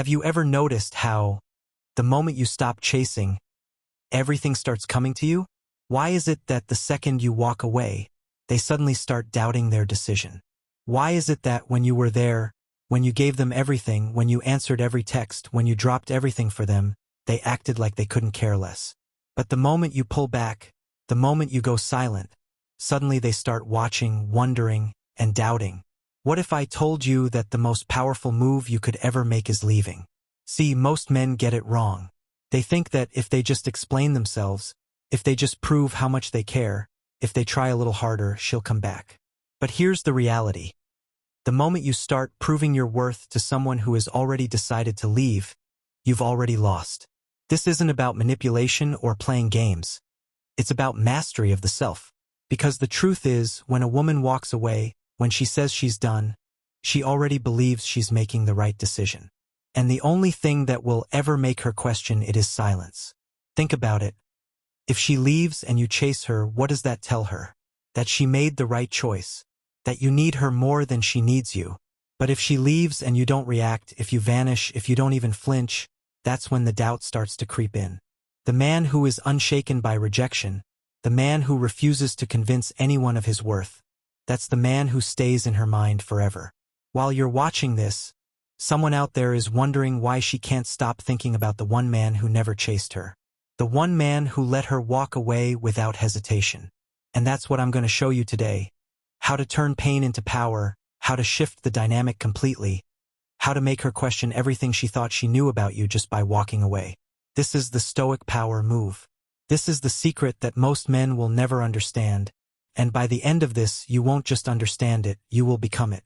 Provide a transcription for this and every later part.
Have you ever noticed how, the moment you stop chasing, everything starts coming to you? Why is it that the second you walk away, they suddenly start doubting their decision? Why is it that when you were there, when you gave them everything, when you answered every text, when you dropped everything for them, they acted like they couldn't care less? But the moment you pull back, the moment you go silent, suddenly they start watching, wondering, and doubting. What if I told you that the most powerful move you could ever make is leaving? See, most men get it wrong. They think that if they just explain themselves, if they just prove how much they care, if they try a little harder, she'll come back. But here's the reality. The moment you start proving your worth to someone who has already decided to leave, you've already lost. This isn't about manipulation or playing games. It's about mastery of the self. Because the truth is, when a woman walks away, when she says she's done, she already believes she's making the right decision. And the only thing that will ever make her question it is silence. Think about it. If she leaves and you chase her, what does that tell her? That she made the right choice. That you need her more than she needs you. But if she leaves and you don't react, if you vanish, if you don't even flinch, that's when the doubt starts to creep in. The man who is unshaken by rejection, the man who refuses to convince anyone of his worth, that's the man who stays in her mind forever. While you're watching this, someone out there is wondering why she can't stop thinking about the one man who never chased her. The one man who let her walk away without hesitation. And that's what I'm going to show you today. How to turn pain into power, how to shift the dynamic completely, how to make her question everything she thought she knew about you just by walking away. This is the Stoic power move. This is the secret that most men will never understand. And by the end of this, you won't just understand it, you will become it.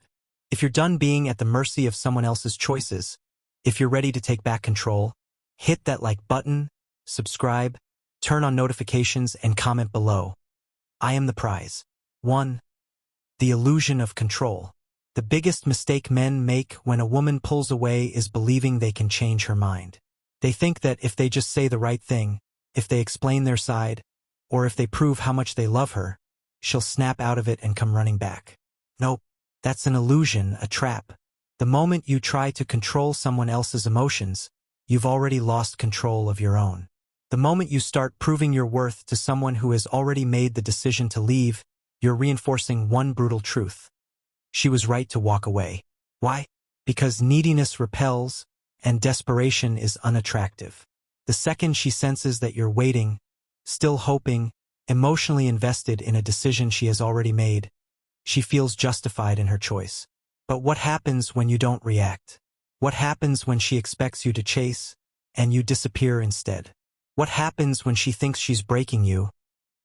If you're done being at the mercy of someone else's choices, if you're ready to take back control, hit that like button, subscribe, turn on notifications, and comment below. I am the prize. 1. The illusion of control. The biggest mistake men make when a woman pulls away is believing they can change her mind. They think that if they just say the right thing, if they explain their side, or if they prove how much they love her, she'll snap out of it and come running back. Nope, that's an illusion, a trap. The moment you try to control someone else's emotions, you've already lost control of your own. The moment you start proving your worth to someone who has already made the decision to leave, you're reinforcing one brutal truth. She was right to walk away. Why? Because neediness repels, and desperation is unattractive. The second she senses that you're waiting, still hoping, emotionally invested in a decision she has already made, she feels justified in her choice. But what happens when you don't react? What happens when she expects you to chase, and you disappear instead? What happens when she thinks she's breaking you,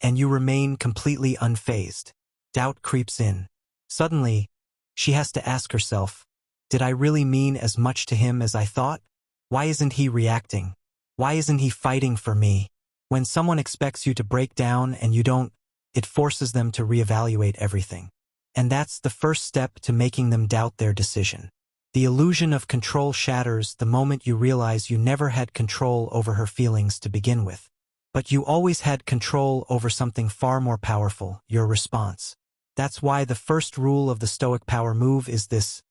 and you remain completely unfazed? Doubt creeps in. Suddenly, she has to ask herself, did I really mean as much to him as I thought? Why isn't he reacting? Why isn't he fighting for me? When someone expects you to break down and you don't, it forces them to reevaluate everything. And that's the first step to making them doubt their decision. The illusion of control shatters the moment you realize you never had control over her feelings to begin with. But you always had control over something far more powerful, your response. That's why the first rule of the Stoic power move is this: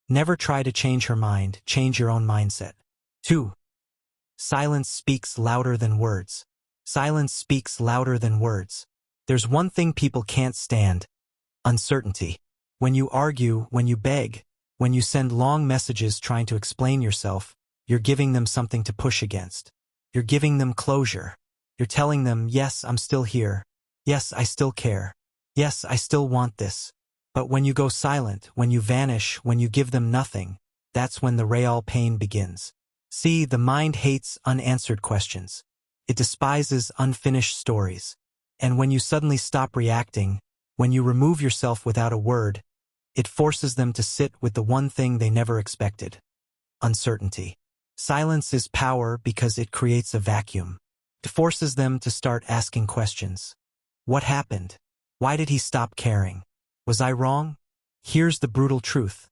never try to change her mind, change your own mindset. 2. Silence speaks louder than words. Silence speaks louder than words. There's one thing people can't stand: uncertainty. When you argue, when you beg, when you send long messages trying to explain yourself, you're giving them something to push against. You're giving them closure. You're telling them, yes, I'm still here. Yes, I still care. Yes, I still want this. But when you go silent, when you vanish, when you give them nothing, that's when the real pain begins. See, the mind hates unanswered questions. It despises unfinished stories. And when you suddenly stop reacting, when you remove yourself without a word, it forces them to sit with the one thing they never expected: uncertainty. Silence is power because it creates a vacuum. It forces them to start asking questions. What happened? Why did he stop caring? Was I wrong? Here's the brutal truth.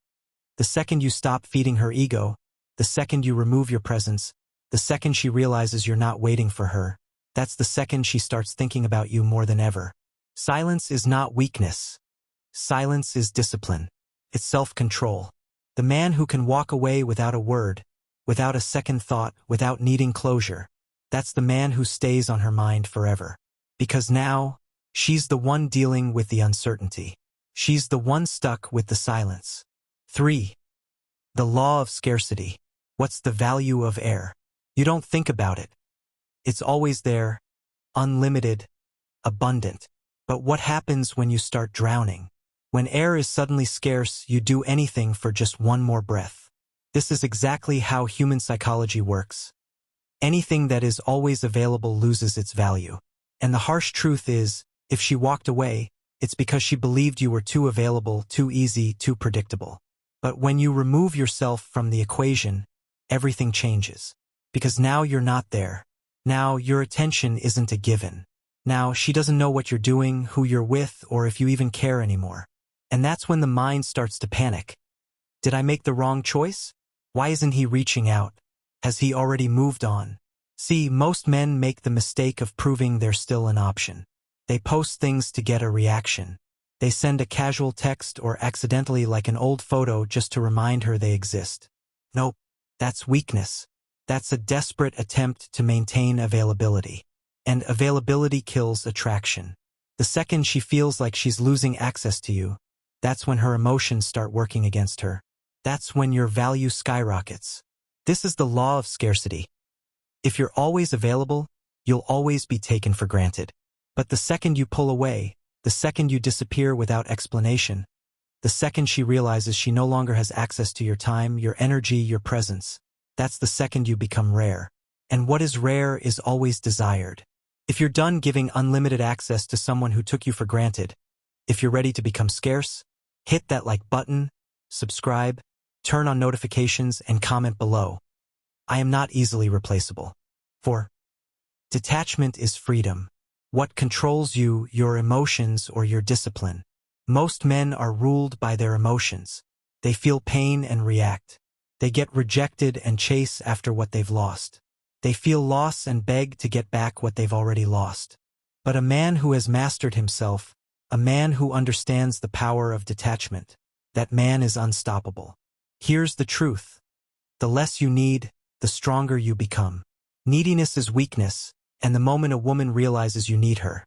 The second you stop feeding her ego, the second you remove your presence, the second she realizes you're not waiting for her, that's the second she starts thinking about you more than ever. Silence is not weakness. Silence is discipline. It's self-control. The man who can walk away without a word, without a second thought, without needing closure. That's the man who stays on her mind forever. Because now, she's the one dealing with the uncertainty. She's the one stuck with the silence. 3. The law of scarcity. What's the value of air? You don't think about it. It's always there, unlimited, abundant. But what happens when you start drowning? When air is suddenly scarce, you do anything for just one more breath. This is exactly how human psychology works. Anything that is always available loses its value. And the harsh truth is, if she walked away, it's because she believed you were too available, too easy, too predictable. But when you remove yourself from the equation, everything changes. Because now you're not there. Now your attention isn't a given. Now she doesn't know what you're doing, who you're with, or if you even care anymore. And that's when the mind starts to panic. Did I make the wrong choice? Why isn't he reaching out? Has he already moved on? See, most men make the mistake of proving they're still an option. They post things to get a reaction. They send a casual text or accidentally like an old photo just to remind her they exist. Nope, that's weakness. That's a desperate attempt to maintain availability. And availability kills attraction. The second she feels like she's losing access to you, that's when her emotions start working against her. That's when your value skyrockets. This is the law of scarcity. If you're always available, you'll always be taken for granted. But the second you pull away, the second you disappear without explanation, the second she realizes she no longer has access to your time, your energy, your presence, that's the second you become rare. And what is rare is always desired. If you're done giving unlimited access to someone who took you for granted, if you're ready to become scarce, hit that like button, subscribe, turn on notifications, and comment below. I am not easily replaceable. 4. Detachment is freedom. What controls you, your emotions or your discipline? Most men are ruled by their emotions. They feel pain and react. They get rejected and chase after what they've lost. They feel loss and beg to get back what they've already lost. But a man who has mastered himself, a man who understands the power of detachment, that man is unstoppable. Here's the truth. The less you need, the stronger you become. Neediness is weakness, and the moment a woman realizes you need her,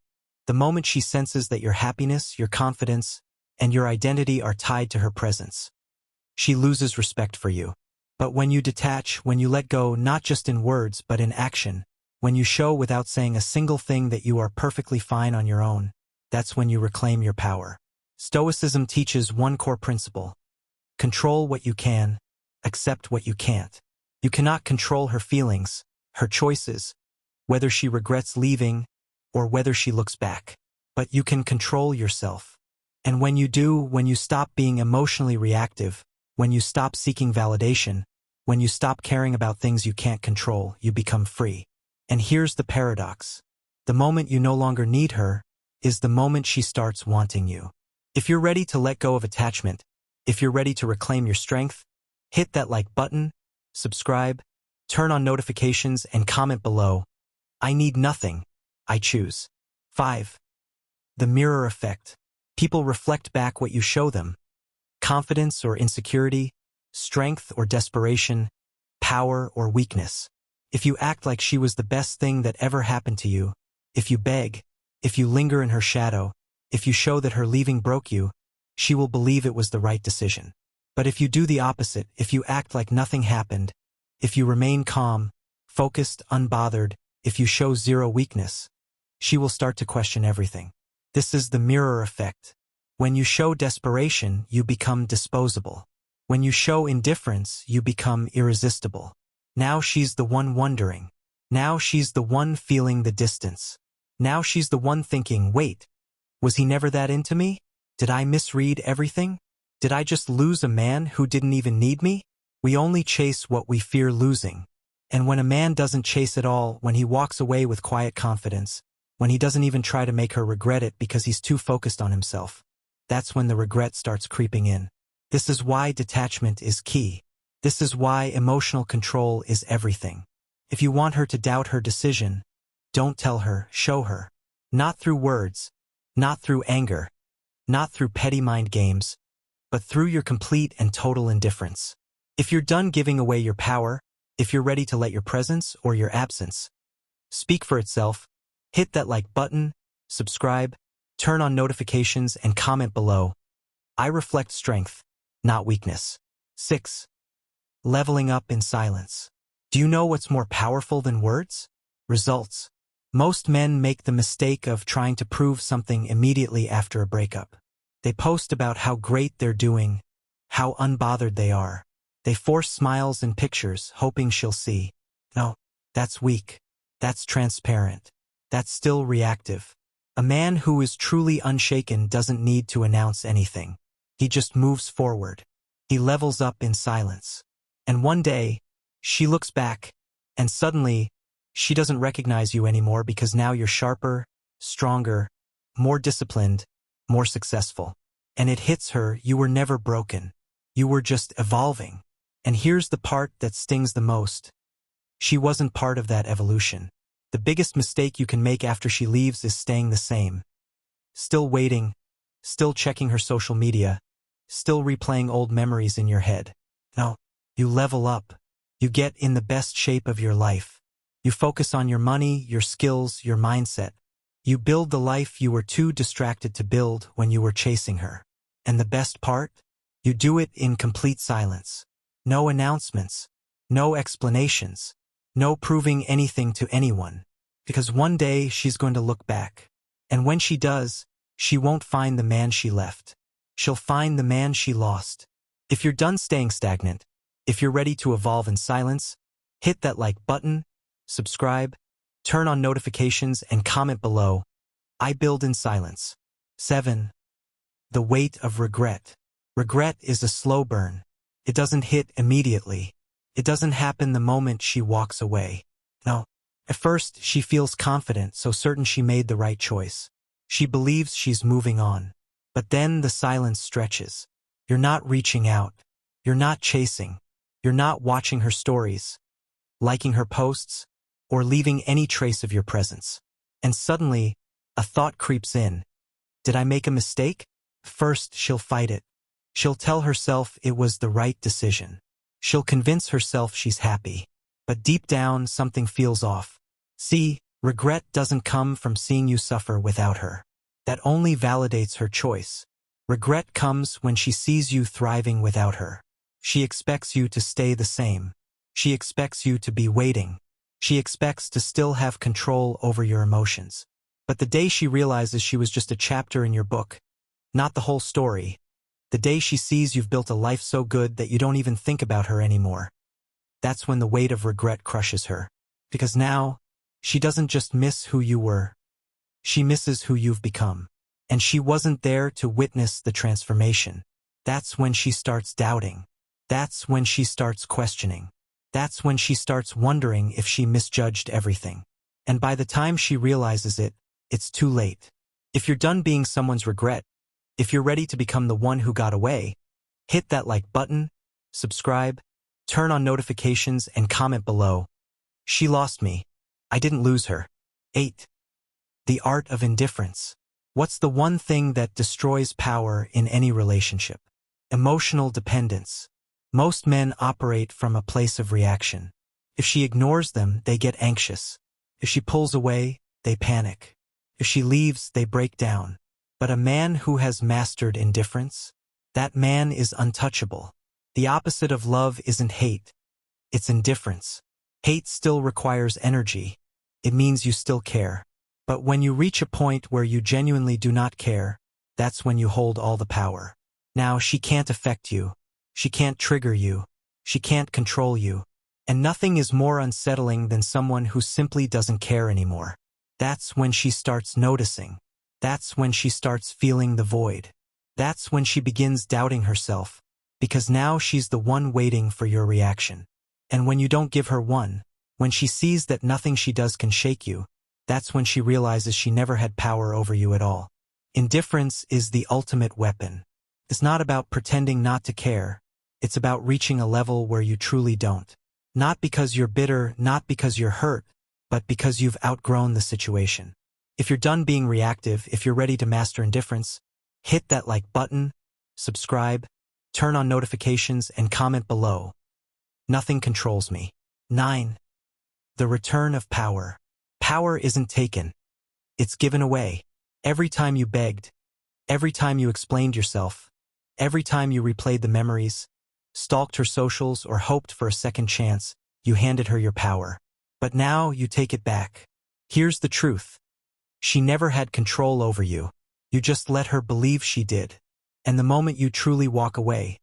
the moment she senses that your happiness, your confidence, and your identity are tied to her presence, she loses respect for you. But when you detach, when you let go, not just in words but in action, when you show without saying a single thing that you are perfectly fine on your own, that's when you reclaim your power. Stoicism teaches one core principle. Control what you can, accept what you can't. You cannot control her feelings, her choices, whether she regrets leaving or whether she looks back. But you can control yourself. And when you do, when you stop being emotionally reactive, when you stop seeking validation, when you stop caring about things you can't control, you become free. And here's the paradox. The moment you no longer need her is the moment she starts wanting you. If you're ready to let go of attachment, if you're ready to reclaim your strength, hit that like button, subscribe, turn on notifications, and comment below. I need nothing. I choose. 5. The mirror effect. People reflect back what you show them. Confidence or insecurity, strength or desperation, power or weakness. If you act like she was the best thing that ever happened to you, if you beg, if you linger in her shadow, if you show that her leaving broke you, she will believe it was the right decision. But if you do the opposite, if you act like nothing happened, if you remain calm, focused, unbothered, if you show zero weakness, she will start to question everything. This is the mirror effect. When you show desperation, you become disposable. When you show indifference, you become irresistible. Now she's the one wondering. Now she's the one feeling the distance. Now she's the one thinking, wait, was he never that into me? Did I misread everything? Did I just lose a man who didn't even need me? We only chase what we fear losing. And when a man doesn't chase at all, when he walks away with quiet confidence, when he doesn't even try to make her regret it because he's too focused on himself, that's when the regret starts creeping in. This is why detachment is key. This is why emotional control is everything. If you want her to doubt her decision, don't tell her, show her. Not through words, not through anger, not through petty mind games, but through your complete and total indifference. If you're done giving away your power, If you're ready to let your presence or your absence speak for itself, hit that like button, subscribe, turn on notifications, and comment below. I reflect strength, not weakness. 6. Leveling up in silence. Do you know what's more powerful than words? Results. Most men make the mistake of trying to prove something immediately after a breakup. They post about how great they're doing, how unbothered they are. They force smiles and pictures, hoping she'll see. No, that's weak. That's transparent. That's still reactive. A man who is truly unshaken doesn't need to announce anything. He just moves forward. He levels up in silence. And one day, she looks back, and suddenly, she doesn't recognize you anymore because now you're sharper, stronger, more disciplined, more successful. And it hits her, you were never broken. You were just evolving. And here's the part that stings the most. She wasn't part of that evolution. The biggest mistake you can make after she leaves is staying the same. Still waiting, still checking her social media, still replaying old memories in your head. No, you level up. You get in the best shape of your life. You focus on your money, your skills, your mindset. You build the life you were too distracted to build when you were chasing her. And the best part? You do it in complete silence. No announcements, no explanations, no proving anything to anyone. Because one day she's going to look back. And when she does, she won't find the man she left. She'll find the man she lost. If you're done staying stagnant, if you're ready to evolve in silence, hit that like button, subscribe, turn on notifications, and comment below. I build in silence. 7. The weight of regret. Regret is a slow burn. It doesn't hit immediately. It doesn't happen the moment she walks away. No. At first, she feels confident, so certain she made the right choice. She believes she's moving on. But then the silence stretches. You're not reaching out. You're not chasing. You're not watching her stories, liking her posts, or leaving any trace of your presence. And suddenly, a thought creeps in. Did I make a mistake? First, she'll fight it. She'll tell herself it was the right decision. She'll convince herself she's happy. But deep down, something feels off. See, regret doesn't come from seeing you suffer without her. That only validates her choice. Regret comes when she sees you thriving without her. She expects you to stay the same. She expects you to be waiting. She expects to still have control over your emotions. But the day she realizes she was just a chapter in your book, not the whole story, the day she sees you've built a life so good that you don't even think about her anymore, that's when the weight of regret crushes her. Because now, she doesn't just miss who you were. She misses who you've become. And she wasn't there to witness the transformation. That's when she starts doubting. That's when she starts questioning. That's when she starts wondering if she misjudged everything. And by the time she realizes it, it's too late. If you're done being someone's regret, if you're ready to become the one who got away, hit that like button, subscribe, turn on notifications, and comment below. She lost me. I didn't lose her. 8. The art of indifference. What's the one thing that destroys power in any relationship? Emotional dependence. Most men operate from a place of reaction. If she ignores them, they get anxious. If she pulls away, they panic. If she leaves, they break down. But a man who has mastered indifference, that man is untouchable. The opposite of love isn't hate. It's indifference. Hate still requires energy. It means you still care. But when you reach a point where you genuinely do not care, that's when you hold all the power. Now, she can't affect you. She can't trigger you. She can't control you. And nothing is more unsettling than someone who simply doesn't care anymore. That's when she starts noticing. That's when she starts feeling the void. That's when she begins doubting herself, because now she's the one waiting for your reaction. And when you don't give her one, when she sees that nothing she does can shake you, that's when she realizes she never had power over you at all. Indifference is the ultimate weapon. It's not about pretending not to care. It's about reaching a level where you truly don't. Not because you're bitter, not because you're hurt, but because you've outgrown the situation. If you're done being reactive, if you're ready to master indifference, hit that like button, subscribe, turn on notifications, and comment below. Nothing controls me. 9. The return of power. Power isn't taken. It's given away. Every time you begged, every time you explained yourself, every time you replayed the memories, stalked her socials, or hoped for a second chance, you handed her your power. But now you take it back. Here's the truth. She never had control over you. You just let her believe she did. And the moment you truly walk away,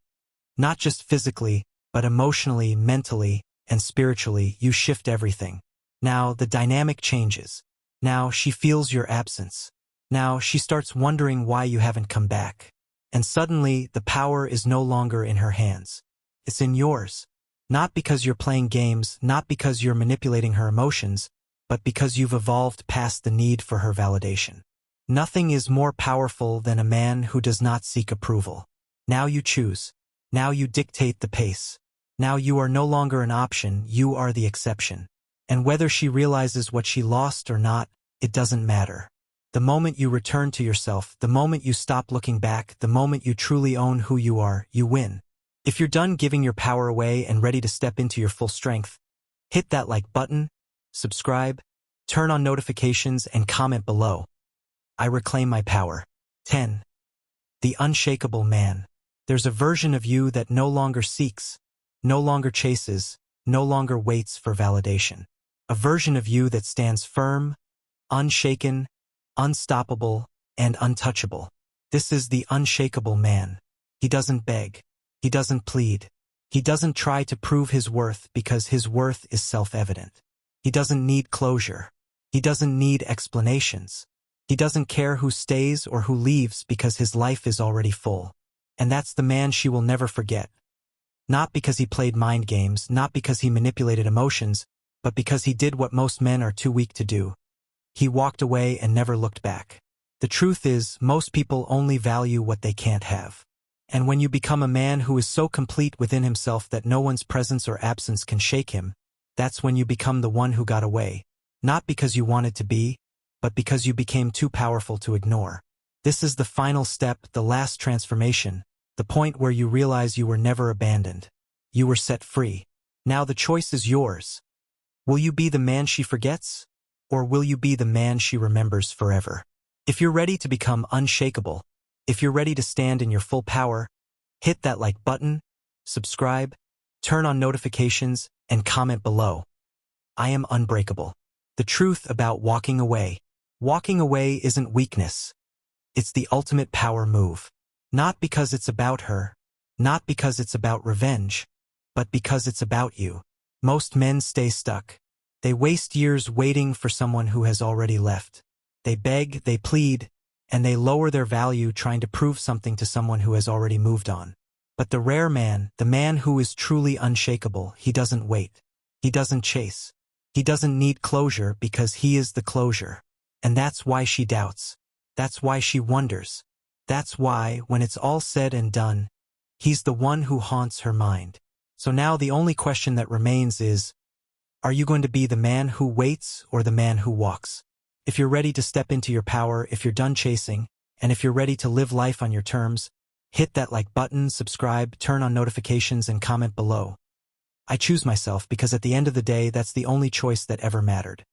not just physically, but emotionally, mentally, and spiritually, you shift everything. Now the dynamic changes. Now she feels your absence. Now she starts wondering why you haven't come back. And suddenly the power is no longer in her hands. It's in yours. Not because you're playing games, not because you're manipulating her emotions, but because you've evolved past the need for her validation. Nothing is more powerful than a man who does not seek approval. Now you choose. Now you dictate the pace. Now you are no longer an option, you are the exception. And whether she realizes what she lost or not, it doesn't matter. The moment you return to yourself, the moment you stop looking back, the moment you truly own who you are, you win. If you're done giving your power away and ready to step into your full strength, hit that like button, subscribe, turn on notifications, and comment below. I reclaim my power. 10. The unshakable man. There's a version of you that no longer seeks, no longer chases, no longer waits for validation. A version of you that stands firm, unshaken, unstoppable, and untouchable. This is the unshakable man. He doesn't beg. He doesn't plead. He doesn't try to prove his worth because his worth is self-evident. He doesn't need closure. He doesn't need explanations. He doesn't care who stays or who leaves because his life is already full. And that's the man she will never forget. Not because he played mind games, not because he manipulated emotions, but because he did what most men are too weak to do. He walked away and never looked back. The truth is, most people only value what they can't have. And when you become a man who is so complete within himself that no one's presence or absence can shake him, that's when you become the one who got away. Not because you wanted to be, but because you became too powerful to ignore. This is the final step, the last transformation, the point where you realize you were never abandoned. You were set free. Now the choice is yours. Will you be the man she forgets? Or will you be the man she remembers forever? If you're ready to become unshakable, if you're ready to stand in your full power, hit that like button, subscribe, turn on notifications, and comment below. I am unbreakable. The truth about walking away. Walking away isn't weakness. It's the ultimate power move. Not because it's about her, not because it's about revenge, but because it's about you. Most men stay stuck. They waste years waiting for someone who has already left. They beg, they plead, and they lower their value trying to prove something to someone who has already moved on. But the rare man, the man who is truly unshakable, he doesn't wait. He doesn't chase. He doesn't need closure because he is the closure. And that's why she doubts. That's why she wonders. That's why, when it's all said and done, he's the one who haunts her mind. So now the only question that remains is, are you going to be the man who waits or the man who walks? If you're ready to step into your power, if you're done chasing, and if you're ready to live life on your terms, hit that like button, subscribe, turn on notifications, and comment below. I choose myself because at the end of the day, that's the only choice that ever mattered.